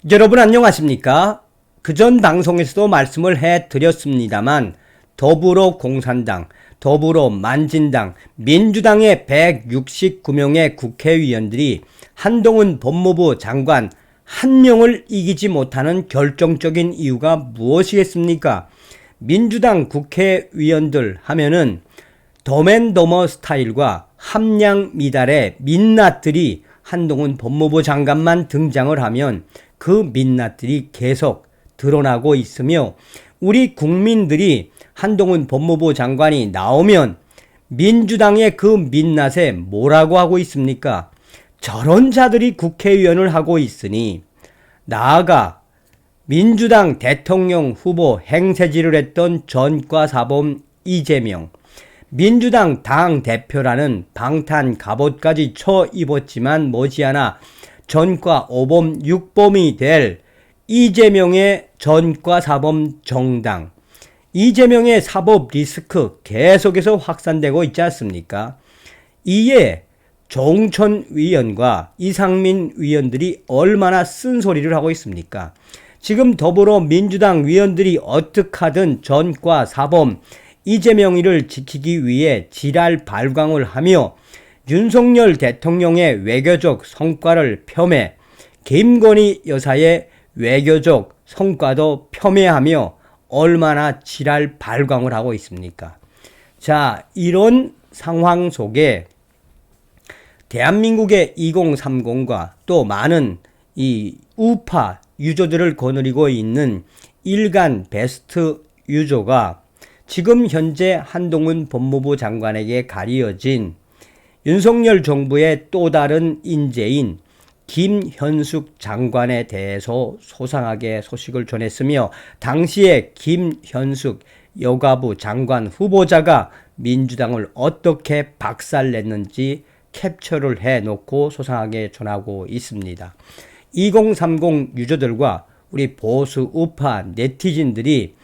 여러분 안녕하십니까? 그전 방송에서도 말씀을 해드렸습니다만 더불어공산당, 더불어만진당, 민주당의 169명의 국회의원들이 한동훈 법무부 장관 한 명을 이기지 못하는 결정적인 이유가 무엇이겠습니까? 민주당 국회의원들 하면은 덤앤더머 스타일과 함량 미달의 민낯들이 한동훈 법무부 장관만 등장을 하면 그 민낯들이 계속 드러나고 있으며 우리 국민들이 한동훈 법무부 장관이 나오면 민주당의 그 민낯에 뭐라고 하고 있습니까? 저런 자들이 국회의원을 하고 있으니 나아가 민주당 대통령 후보 행세지를 했던 전과사범 이재명, 민주당 당대표라는 방탄 갑옷까지 쳐 입었지만 머지않아 전과 5범 6범이 될 이재명의 전과사범 정당, 이재명의 사법 리스크 계속해서 확산되고 있지 않습니까? 이에 조홍천 위원과 이상민 위원들이 얼마나 쓴소리를 하고 있습니까? 지금 더불어민주당 위원들이 어떻게 하든 전과사범 이재명이를 지키기 위해 지랄 발광을 하며 윤석열 대통령의 외교적 성과를 폄훼, 김건희 여사의 외교적 성과도 폄훼하며 얼마나 지랄 발광을 하고 있습니까? 자, 이런 상황 속에 대한민국의 2030과 또 많은 이 우파 유저들을 거느리고 있는 일간 베스트 유저가 지금 현재 한동훈 법무부 장관에게 가려진 윤석열 정부의 또 다른 인재인 김현숙 장관에 대해서 소상하게 소식을 전했으며 당시에 김현숙 여가부 장관 후보자가 민주당을 어떻게 박살냈는지 캡처를 해놓고 소상하게 전하고 있습니다. 2030 유저들과 우리 보수 우파 네티즌들이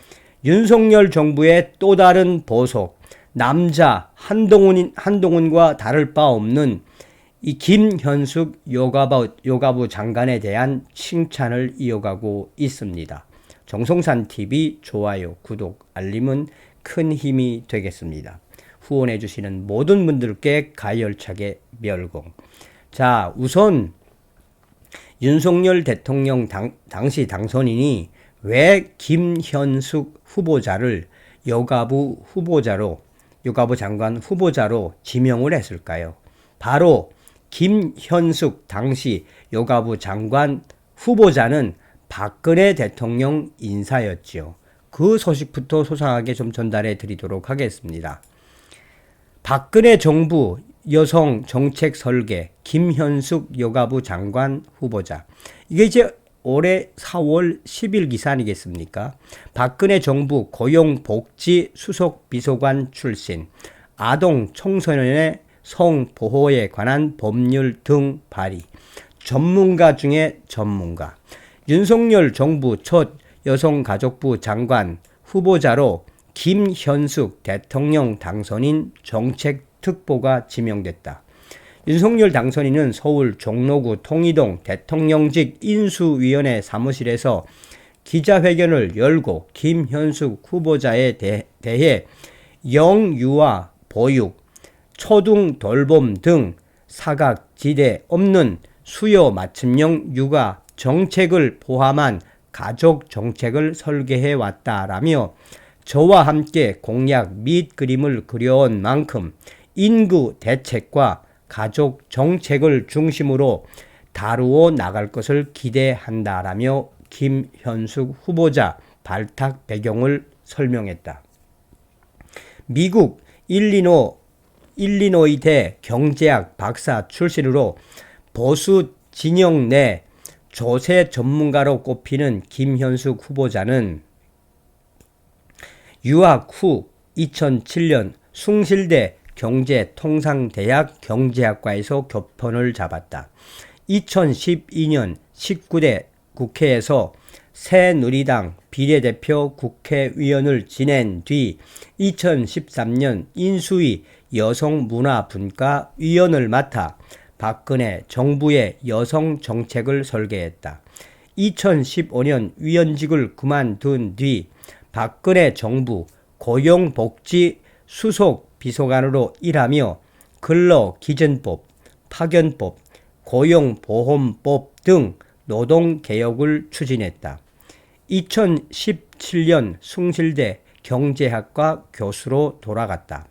윤석열 정부의 또 다른 보석, 남자 한동훈과 다를 바 없는 이 김현숙 여가부 장관에 대한 칭찬을 이어가고 있습니다. 정성산TV 좋아요, 구독, 알림은 큰 힘이 되겠습니다. 후원해 주시는 모든 분들께 가열차게 멸공. 자, 우선 윤석열 대통령 당시 당선인이 왜 김현숙 후보자를 여가부 장관 후보자로 지명을 했을까요? 바로 김현숙 당시 여가부 장관 후보자는 박근혜 대통령 인사였지요. 그 소식부터 소상하게 좀 전달해 드리도록 하겠습니다. 박근혜 정부 여성 정책 설계 김현숙 여가부 장관 후보자. 이게 이제 올해 4월 10일 기사 아니겠습니까? 박근혜 정부 고용복지 수석 비서관 출신, 아동 청소년의 성보호에 관한 법률 등 발의, 전문가 중에 전문가, 윤석열 정부 첫 여성가족부 장관 후보자로 김현숙 대통령 당선인 정책특보가 지명됐다. 윤석열 당선인은 서울 종로구 통이동 대통령직 인수위원회 사무실에서 기자회견을 열고 김현숙 후보자에 대해 영유아 보육, 초등 돌봄 등 사각지대 없는 수요 맞춤형 육아 정책을 포함한 가족 정책을 설계해 왔다라며 저와 함께 공약 및 그림을 그려온 만큼 인구 대책과 가족 정책을 중심으로 다루어 나갈 것을 기대한다라며 김현숙 후보자 발탁 배경을 설명했다. 미국 일리노이대 경제학 박사 출신으로 보수 진영 내 조세 전문가로 꼽히는 김현숙 후보자는 유학 후 2007년 숭실대 경제통상대학 경제학과에서 교편을 잡았다. 2012년 19대 국회에서 새누리당 비례대표 국회의원을 지낸 뒤 2013년 인수위 여성문화분과위원을 맡아 박근혜 정부의 여성 정책을 설계했다. 2015년 위원직을 그만둔 뒤 박근혜 정부 고용복지 수석 비서관으로 일하며 근로기준법, 파견법, 고용보험법 등 노동개혁을 추진했다. 2017년 숭실대 경제학과 교수로 돌아갔다.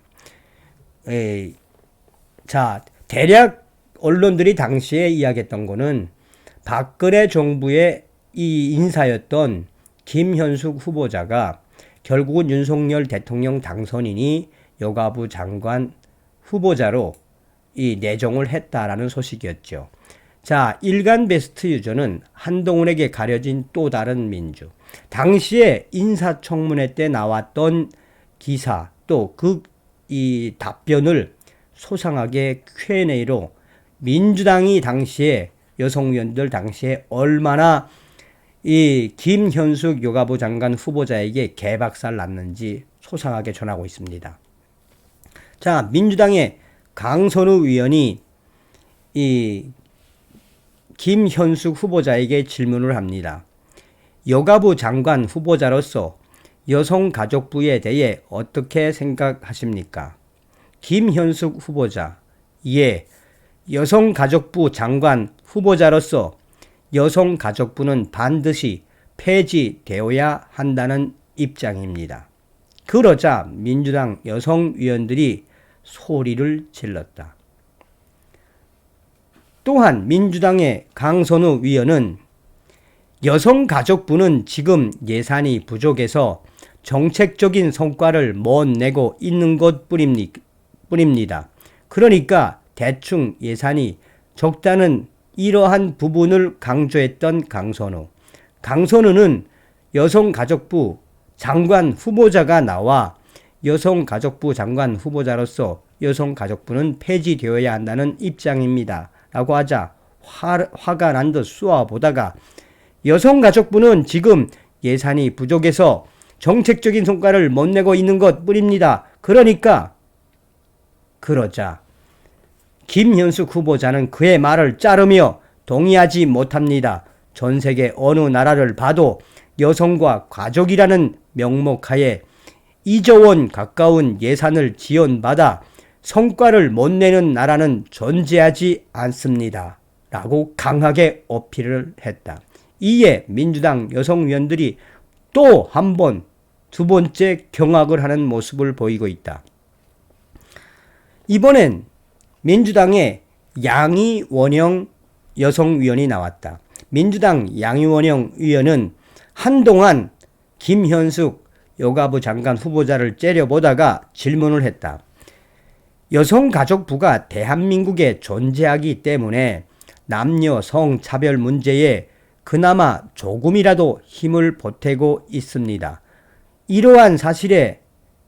자, 대략 언론들이 당시에 이야기했던 거는 박근혜 정부의 이 인사였던 김현숙 후보자가 결국은 윤석열 대통령 당선인이 여가부 장관 후보자로 이 내정을 했다라는 소식이었죠. 자, 일간 베스트 유저는 한동훈에게 가려진 또 다른 민주. 당시에 인사청문회 때 나왔던 기사 또 이 답변을 소상하게 Q&A로 민주당이 당시에 여성위원들 당시에 얼마나 이 김현숙 여가부 장관 후보자에게 개박살 났는지 소상하게 전하고 있습니다. 자, 민주당의 강선우 의원이 이 김현숙 후보자에게 질문을 합니다. 여가부 장관 후보자로서 여성가족부에 대해 어떻게 생각하십니까? 김현숙 후보자, 예, 여성가족부 장관 후보자로서 여성가족부는 반드시 폐지되어야 한다는 입장입니다. 그러자 민주당 여성위원들이 소리를 질렀다. 또한 민주당의 강선우 위원은 여성가족부는 지금 예산이 부족해서 정책적인 성과를 못 내고 있는 것 뿐입니다. 그러니까 대충 예산이 적다는 이러한 부분을 강조했던 강선우. 강선우는 여성가족부 장관 후보자가 나와 여성가족부 장관 후보자로서 여성가족부는 폐지되어야 한다는 입장입니다. 라고 하자 화가 난 듯 쏘아보다가 여성가족부는 지금 예산이 부족해서 정책적인 성과를 못 내고 있는 것 뿐입니다. 그러자 김현숙 후보자는 그의 말을 자르며 동의하지 못합니다. 전 세계 어느 나라를 봐도 여성과 가족이라는 명목하에 2조 원 가까운 예산을 지원받아 성과를 못 내는 나라는 존재하지 않습니다. 라고 강하게 어필을 했다. 이에 민주당 여성위원들이 또 한 번, 두 번째 경악을 하는 모습을 보이고 있다. 이번엔 민주당의 양이원영 여성위원이 나왔다. 민주당 양이원영 의원은 한동안 김현숙 여가부 장관 후보자를 째려보다가 질문을 했다. 여성가족부가 대한민국에 존재하기 때문에 남녀 성차별 문제에 그나마 조금이라도 힘을 보태고 있습니다. 이러한 사실에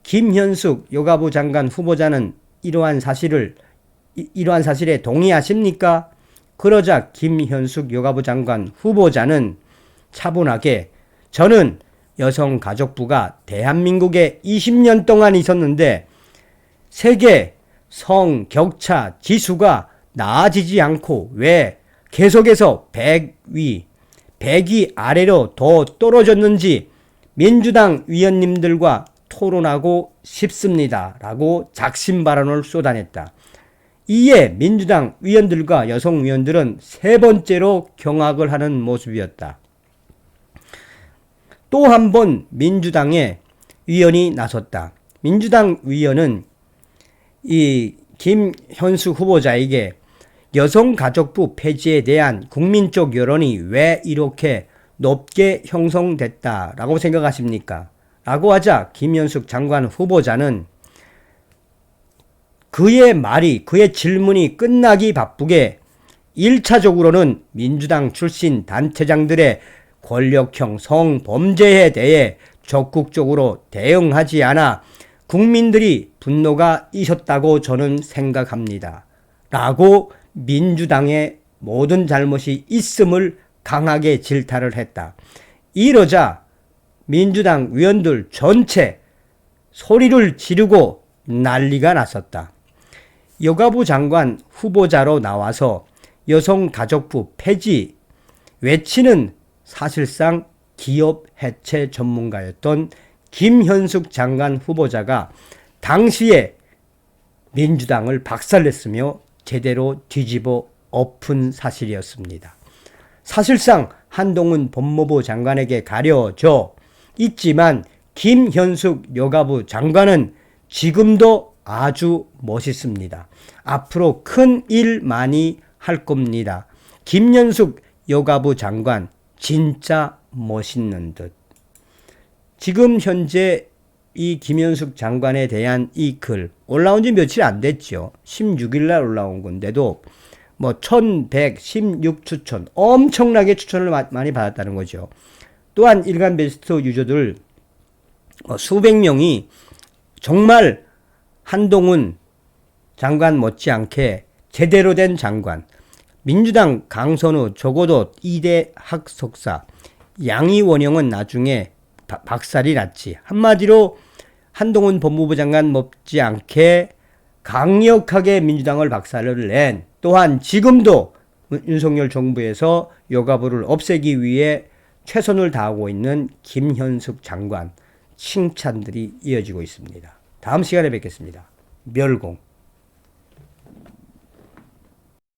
김현숙 여가부 장관 후보자는 이러한 사실에 동의하십니까? 그러자 김현숙 여가부 장관 후보자는 차분하게 저는 여성가족부가 대한민국에 20년 동안 있었는데 세계 성격차 지수가 나아지지 않고 왜 계속해서 100위 아래로 더 떨어졌는지 민주당 위원님들과 토론하고 싶습니다. 라고 작심 발언을 쏟아냈다. 이에 민주당 위원들과 여성 위원들은 세 번째로 경악을 하는 모습이었다. 또 한 번 민주당의 위원이 나섰다. 민주당 위원은 이 김현숙 후보자에게 여성가족부 폐지에 대한 국민적 여론이 왜 이렇게 높게 형성됐다라고 생각하십니까? 라고 하자 김현숙 장관 후보자는 그의 질문이 끝나기 바쁘게 1차적으로는 민주당 출신 단체장들의 권력형 성범죄에 대해 적극적으로 대응하지 않아 국민들이 분노가 있었다고 저는 생각합니다. 라고 민주당의 모든 잘못이 있음을 강하게 질타를 했다. 이러자 민주당 위원들 전체 소리를 지르고 난리가 났었다. 여가부 장관 후보자로 나와서 여성가족부 폐지 외치는 사실상 기업 해체 전문가였던 김현숙 장관 후보자가 당시에 민주당을 박살냈으며 제대로 뒤집어 엎은 사실이었습니다. 사실상 한동훈 법무부 장관에게 가려져 있지만 김현숙 여가부 장관은 지금도 아주 멋있습니다. 앞으로 큰 일 많이 할 겁니다. 김현숙 여가부 장관 진짜 멋있는 듯. 지금 현재 이 김현숙 장관에 대한 이 글 올라온 지 며칠 안 됐죠. 16일 날 올라온 건데도 뭐 1116 추천, 엄청나게 추천을 많이 받았다는 거죠. 또한 일간 베스트 유저들 수백 명이 정말 한동훈 장관 못지않게 제대로 된 장관, 민주당 강선우 적어도 2대 학석사, 양이원영은 나중에 박살이 났지. 한마디로 한동훈 법무부 장관 못지않게 강력하게 민주당을 박살을 낸, 또한 지금도 윤석열 정부에서 여가부를 없애기 위해 최선을 다하고 있는 김현숙 장관 칭찬들이 이어지고 있습니다. 다음 시간에 뵙겠습니다. 멸공.